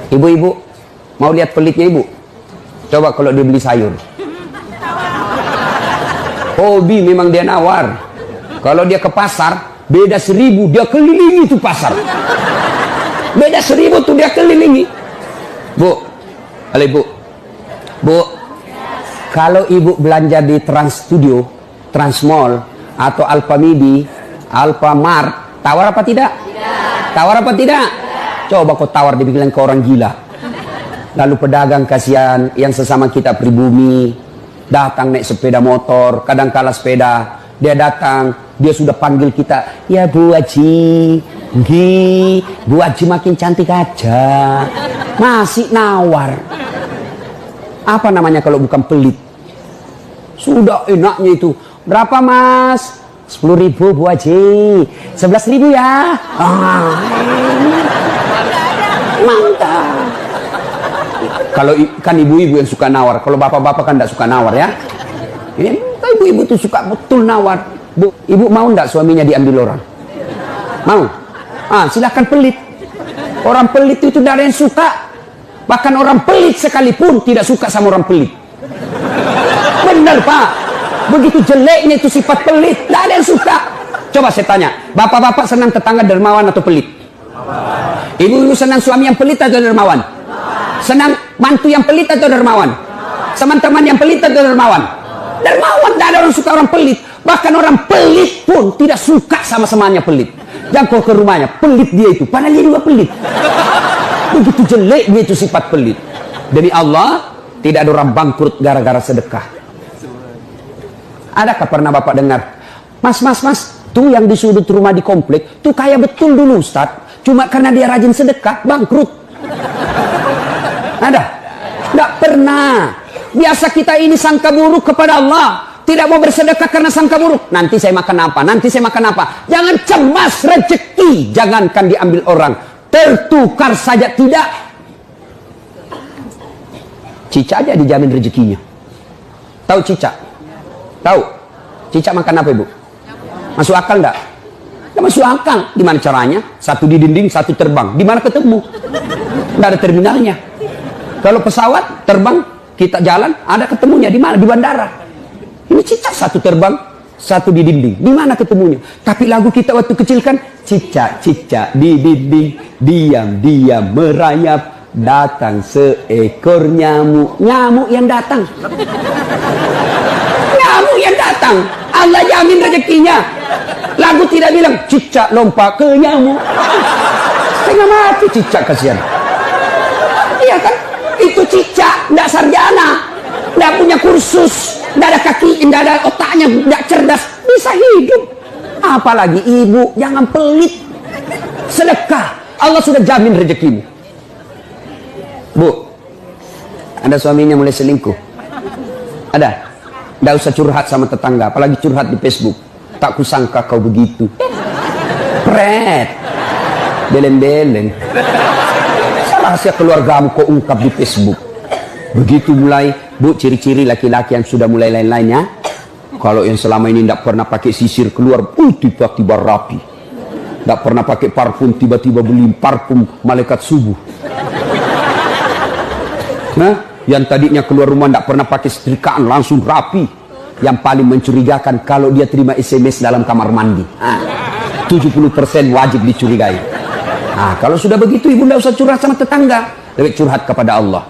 Ibu-ibu, mau lihat pelitnya ibu? Coba kalau dia beli sayur. Hobi memang dia nawar. Kalau dia ke pasar, beda 1000, dia kelilingi tuh pasar. Beda 1000 tuh dia kelilingi. Bu, halo ibu. Bu, kalau ibu belanja di Trans Studio, Trans Mall, atau Alfamidi, Alfamart, tawar apa tidak? Tidak. Tawar apa tidak? Coba kau tawar, dibilang ke orang gila. Lalu pedagang kasihan yang sesama kita pribumi, datang naik sepeda motor, kadang kala sepeda, dia datang, dia sudah panggil kita, ya Bu Haji, Bu Haji makin cantik aja, masih nawar. Apa namanya kalau bukan pelit? Sudah enaknya itu, berapa Mas? 10.000 Bu Haji, 11.000 ya. Mantap. Kalau kan ibu-ibu yang suka nawar, kalau bapak-bapak kan tidak suka nawar ya. Ini ibu-ibu tuh suka betul nawar. Bu, ibu mau ndak suaminya diambil orang? Mau? Silahkan pelit. Orang pelit itu tidak ada yang suka. Bahkan orang pelit sekalipun tidak suka sama orang pelit. Benar Pak. Begitu jeleknya itu sifat pelit, tidak ada yang suka. Coba saya tanya, bapak-bapak senang tetangga dermawan atau pelit? Ibu-ibu senang suami yang pelit atau dermawan? Senang mantu yang pelit atau dermawan? Teman-teman yang pelit atau dermawan? Dermawan, tidak ada orang suka orang pelit. Bahkan orang pelit pun tidak suka sama semuanya pelit. Jangkau ke rumahnya, pelit dia itu, padahal dia juga pelit. Begitu jelek dia itu sifat pelit. Demi Allah, tidak ada orang bangkrut gara-gara sedekah. Adakah pernah bapak dengar, Mas, tuh yang di sudut rumah di komplek, tuh kaya betul dulu Ustaz, cuma karena dia rajin sedekah, bangkrut. Ada? Tidak pernah. Biasa kita ini sangka buruk kepada Allah. Tidak mau bersedekah karena sangka buruk. Nanti saya makan apa? Nanti saya makan apa? Jangan cemas rezeki. Jangankan diambil orang. Tertukar saja tidak. Cicak aja dijamin rezekinya. Tahu cicak? Tahu? Cicak makan apa ibu? Masuk akal enggak? Tidak masuk akal. Gimana caranya? Satu di dinding, satu terbang. Di mana ketemu? Tidak ada terminalnya. Kalau pesawat terbang, kita jalan, ada ketemunya di mana? Di bandara. Ini cicak, satu terbang, satu di dinding. Di mana ketemunya? Tapi lagu kita waktu kecil kan, cicak di dinding, diam merayap, datang seekor nyamuk. Nyamuk yang datang. Nyamuk yang datang. Allah jamin rezekinya. Lagu tidak bilang cicak lompat ke nyamuk. Tengah mati cicak, kasihan. Iya kan? Itu cicak, tidak sarjana, tidak punya kursus, tidak ada kaki, tidak ada otaknya, tidak cerdas, bisa hidup. Apalagi ibu, jangan pelit. Sedekah, Allah sudah jamin rezekimu. Bu, ada suaminya mulai selingkuh? Ada? Tidak usah curhat sama tetangga, apalagi curhat di Facebook. Tak kusangka kau begitu. Pret, beleng-beleng. Rahasia keluargamu kau ungkap di Facebook. Begitu mulai, bu, ciri-ciri laki-laki yang sudah mulai lain-lainnya. Kalau yang selama ini tidak pernah pakai sisir keluar, tiba-tiba rapi. Tidak pernah pakai parfum, tiba-tiba beli parfum malaikat subuh. Nah, yang tadinya keluar rumah tidak pernah pakai setrikaan, langsung rapi. Yang paling mencurigakan kalau dia terima SMS dalam kamar mandi. 70% wajib dicurigai. Nah, kalau sudah begitu ibu tidak usah curhat sama tetangga, lebih curhat kepada Allah.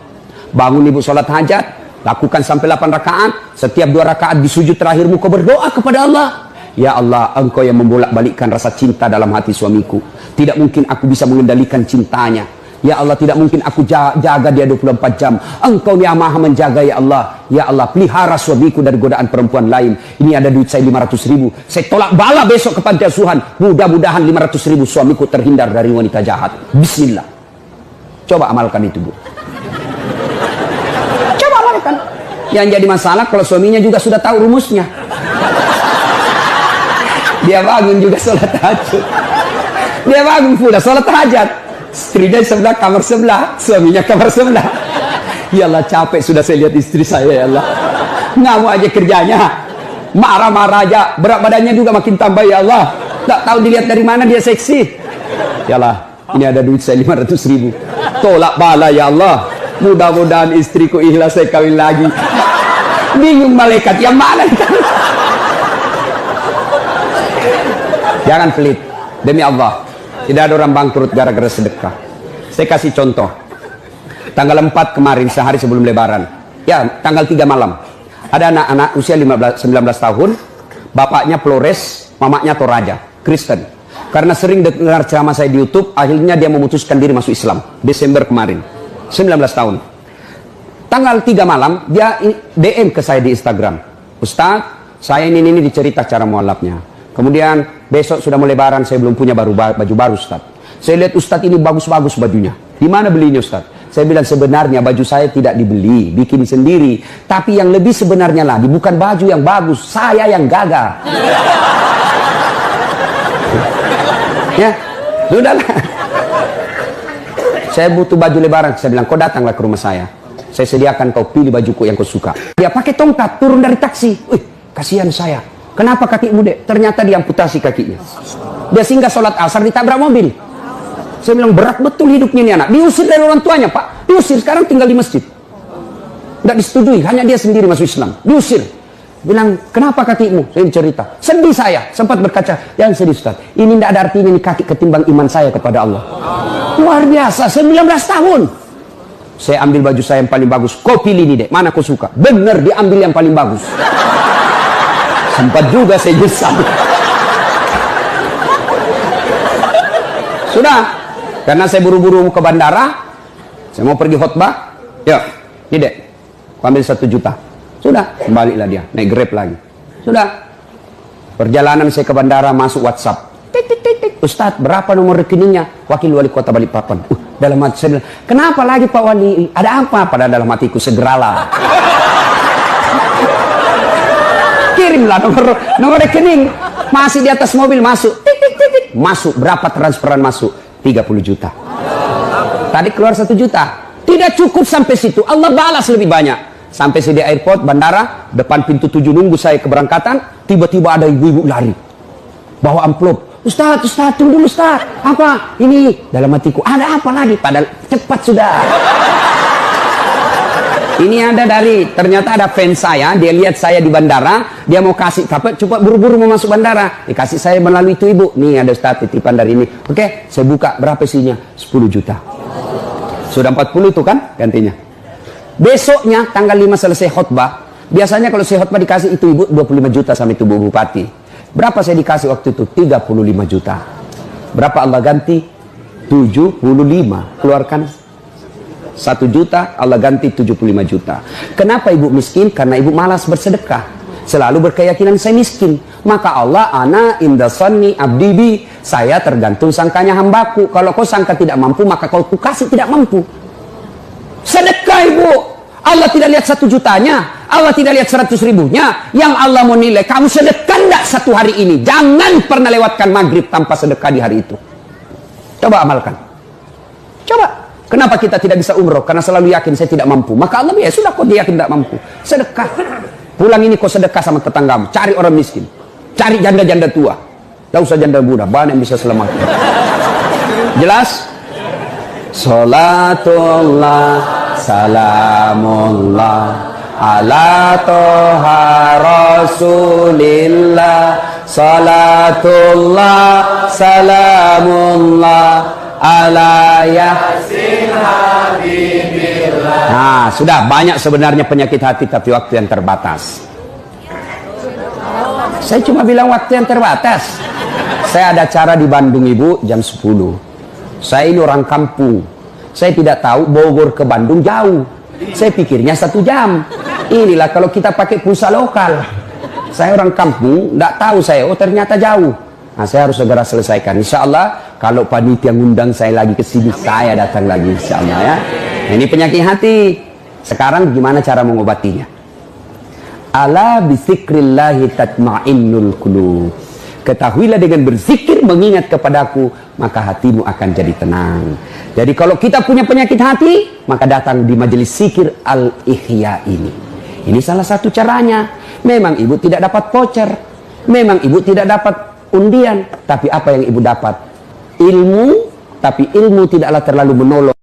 Bangun ibu sholat hajat, lakukan sampai 8 rakaat. Setiap 2 rakaat di sujud terakhirmu kau berdoa kepada Allah. Ya Allah, engkau yang membolak-balikkan rasa cinta dalam hati suamiku. Tidak mungkin aku bisa mengendalikan cintanya. Ya Allah, tidak mungkin aku jaga dia 24 jam. Engkau yang maha menjaga ya Allah. Ya Allah, pelihara suamiku dari godaan perempuan lain. Ini ada duit saya 500.000. Saya tolak bala besok ke panti asuhan. Mudah-mudahan 500.000 suamiku terhindar dari wanita jahat. Bismillah. Coba amalkan itu, Bu. Coba amalkan. Yang jadi masalah kalau suaminya juga sudah tahu rumusnya. Dia bangun juga sholat tahajud. Dia bangun pula sholat tahajud. Istrinya sebelah, kamar sebelah, suaminya kamar sebelah. Ya Allah, capek sudah saya lihat istri saya, ya Allah. Ngamuk aja kerjanya, marah-marah aja, berat badannya juga makin tambah, ya Allah. Tak tahu dilihat dari mana dia seksi. Ya Allah, ini ada duit saya 500.000. Tolak bala ya Allah. Mudah-mudahan istriku ikhlas saya kawin lagi. Bingung malaikat yang mana? Jangan pelit. Demi Allah, tidak ada orang bangkrut gara-gara sedekah. Saya kasih contoh. Tanggal 4 kemarin, sehari sebelum lebaran. Ya, tanggal 3 malam. Ada anak-anak usia 19 tahun. Bapaknya Flores, mamanya Toraja, Kristen. Karena sering dengar ceramah saya di YouTube, akhirnya dia memutuskan diri masuk Islam. Desember kemarin. 19 tahun. Tanggal 3 malam, dia DM ke saya di Instagram. Ustaz, saya ini dicerita cara mualafnya. Kemudian besok sudah mau lebaran, saya belum punya baju baru Ustaz. Saya lihat Ustaz ini bagus-bagus bajunya. Di mana belinya Ustaz? Saya bilang sebenarnya baju saya tidak dibeli, bikin sendiri. Tapi yang lebih sebenarnya lagi, bukan baju yang bagus, saya yang gagal. Ya, sudahlah. Saya butuh baju lebaran. Saya bilang, kau datanglah ke rumah saya. Saya sediakan, kau pilih bajuku yang kau suka. Dia pakai tongkat, turun dari taksi. Wih, kasihan saya. Kenapa kakimu, Dek? Ternyata diamputasi kakinya. Dia singgah sholat asar, ditabrak mobil. Saya bilang, berat betul hidupnya ini anak. Diusir dari orang tuanya, Pak. Diusir, sekarang tinggal di masjid. Tidak disetujui, hanya dia sendiri masuk Islam. Diusir. Bilang, kenapa kakimu? Saya cerita. Sedih saya, sempat berkaca. Yang sedih, Ustaz. Ini tidak ada artinya ini kaki ketimbang iman saya kepada Allah. Luar biasa, 19 tahun. Saya ambil baju saya yang paling bagus. Kau pilih nih, Dek. Mana kau suka? Bener, diambil yang paling bagus. Sempat juga saya nyesal. Sudah. Karena saya buru-buru ke bandara. Saya mau pergi khutbah. Ya, ini Dek. Ambil 1 juta. Sudah, kembalilah dia. Naik Grab lagi. Sudah. Perjalanan saya ke bandara, masuk WhatsApp. Tik. Ustadz, berapa nomor rekeningnya? Wakil Wali Kota Balikpapan. Dalam hati saya bilang, kenapa lagi Pak Wali? Ada apa? Pada dalam hatiku, segeralah. Kirimlah nomor rekening. Masih di atas mobil, masuk. Tik. Masuk. Berapa transferan masuk? 30 juta. Tadi keluar 1 juta. Tidak cukup sampai situ. Allah balas lebih banyak. Sampai saya di airport, bandara, depan pintu 7 nunggu saya keberangkatan. Tiba-tiba ada ibu-ibu lari. Bawa amplop. Ustaz, tunggu dulu Ustaz. Apa? Ini. Dalam hatiku, ada apa lagi? Padahal cepat sudah. Ini ada ternyata ada fans saya, dia lihat saya di bandara, dia mau kasih, cepat buru-buru mau masuk bandara, dikasih saya melalui itu ibu, nih ada Ustaz titipan dari ini. Oke, saya buka, berapa isinya? 10 juta. Sudah 40 tuh kan gantinya. Besoknya tanggal 5 selesai khutbah, biasanya kalau saya khutbah dikasih itu ibu 25 juta sama itu Bu Bupati. Berapa saya dikasih waktu itu? 35 juta. Berapa Allah ganti? 75. Keluarkan 1 juta, Allah ganti 75 juta. Kenapa ibu miskin? Karena ibu malas bersedekah. Selalu berkeyakinan saya miskin. Maka Allah, ana inda sanni abdibi. Saya tergantung sangkanya hambaku. Kalau kau sangka tidak mampu, maka kau kasih tidak mampu. Sedekah ibu. Allah tidak lihat 1 jutanya. Allah tidak lihat 100 ribunya. Yang Allah mau nilai, kamu sedekah enggak 1 hari ini. Jangan pernah lewatkan maghrib tanpa sedekah di hari itu. Coba amalkan. Coba. Kenapa kita tidak bisa umroh? Karena selalu yakin saya tidak mampu. Maka Allah ya sudah, kau dia yakin tidak mampu. Sedekah. Pulang ini kau sedekah sama tetanggamu. Cari orang miskin. Cari janda-janda tua. Tidak usah janda muda. Banyak yang bisa selamatkan. Jelas? Salatullah, salamullah, ala toha rasulillah. Salatullah, salamullah, ala yasin habibillah. Nah, sudah banyak sebenarnya penyakit hati, tapi waktu yang terbatas. Saya cuma bilang waktu yang terbatas. Saya ada acara di Bandung ibu jam 10. Saya ini orang kampung. Saya tidak tahu Bogor ke Bandung jauh. Saya pikirnya 1 jam. Inilah kalau kita pakai pulsa lokal. Saya orang kampung, tidak tahu saya. Oh ternyata jauh. Nah, saya harus segera selesaikan. Insya Allah, kalau panitia ngundang saya lagi ke sini, saya datang lagi. Insya Allah ya. Nah, ini penyakit hati. Sekarang gimana cara mengobatinya? Ala bizikrillahi tatma'innul qulub. Ketahuilah dengan berzikir mengingat kepadaku, maka hatimu akan jadi tenang. Jadi kalau kita punya penyakit hati, maka datang di majelis zikir Al-Ihya ini. Ini salah satu caranya. Memang ibu tidak dapat voucher. Memang ibu tidak dapat undian. Tapi apa yang ibu dapat? Ilmu, tapi ilmu tidaklah terlalu menolong.